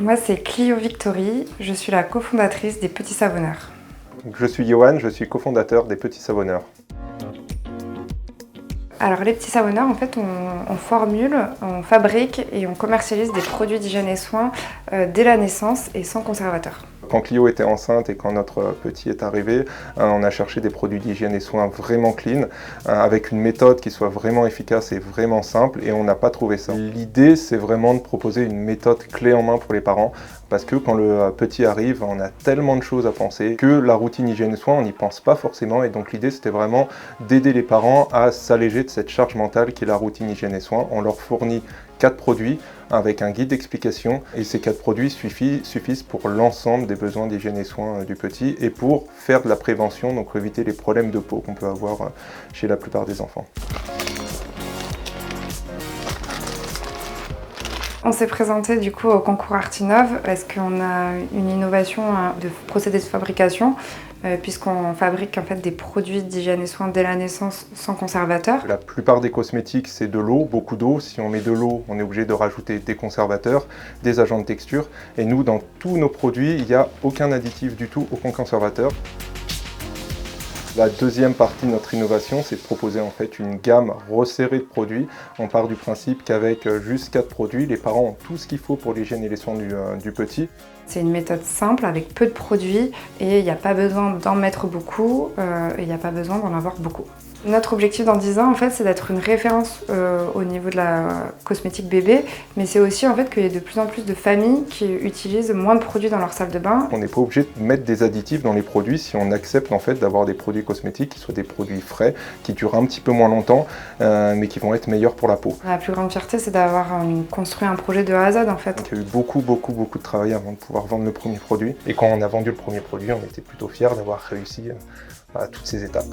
Moi, c'est Clio Victory, je suis la cofondatrice des Petits Savonneurs. Je suis Johan, je suis cofondateur des Petits Savonneurs. Alors les Petits Savonneurs, en fait, on formule, on fabrique et on commercialise des produits d'hygiène et soins dès la naissance et sans conservateur. Quand Clio était enceinte et quand notre petit est arrivé, on a cherché des produits d'hygiène et soins vraiment clean, avec une méthode qui soit vraiment efficace et vraiment simple, et on n'a pas trouvé ça. L'idée, c'est vraiment de proposer une méthode clé en main pour les parents, parce que quand le petit arrive, on a tellement de choses à penser que la routine hygiène et soins, on n'y pense pas forcément, et donc l'idée, c'était vraiment d'aider les parents à s'alléger de cette charge mentale qui est la routine hygiène et soins. On leur fournit 4 produits avec un guide d'explication, et ces 4 produits suffisent pour l'ensemble des besoins d'hygiène et soins du petit et pour faire de la prévention, donc éviter les problèmes de peau qu'on peut avoir chez la plupart des enfants. On s'est présenté du coup au concours Artinov parce qu'on a une innovation de procédé de fabrication puisqu'on fabrique en fait des produits d'hygiène et soins dès la naissance sans conservateur. La plupart des cosmétiques, c'est de l'eau, beaucoup d'eau. Si on met de l'eau, on est obligé de rajouter des conservateurs, des agents de texture. Et nous, dans tous nos produits, il n'y a aucun additif du tout, aucun conservateur. La deuxième partie de notre innovation, c'est de proposer en fait une gamme resserrée de produits. On part du principe qu'avec juste 4 produits, les parents ont tout ce qu'il faut pour l'hygiène et les soins du petit. C'est une méthode simple avec peu de produits et il n'y a pas besoin d'en mettre beaucoup et il n'y a pas besoin d'en avoir beaucoup. Notre objectif dans 10 ans, en fait, c'est d'être une référence au niveau de la cosmétique bébé, mais c'est aussi en fait qu'il y ait de plus en plus de familles qui utilisent moins de produits dans leur salle de bain. On n'est pas obligé de mettre des additifs dans les produits si on accepte en fait d'avoir des produits cosmétiques qui soient des produits frais, qui durent un petit peu moins longtemps, mais qui vont être meilleurs pour la peau. La plus grande fierté, c'est d'avoir construit un projet de A à Z en fait. Donc, il y a eu beaucoup de travail avant de pouvoir vendre le premier produit. Et quand on a vendu le premier produit, on était plutôt fiers d'avoir réussi à toutes ces étapes.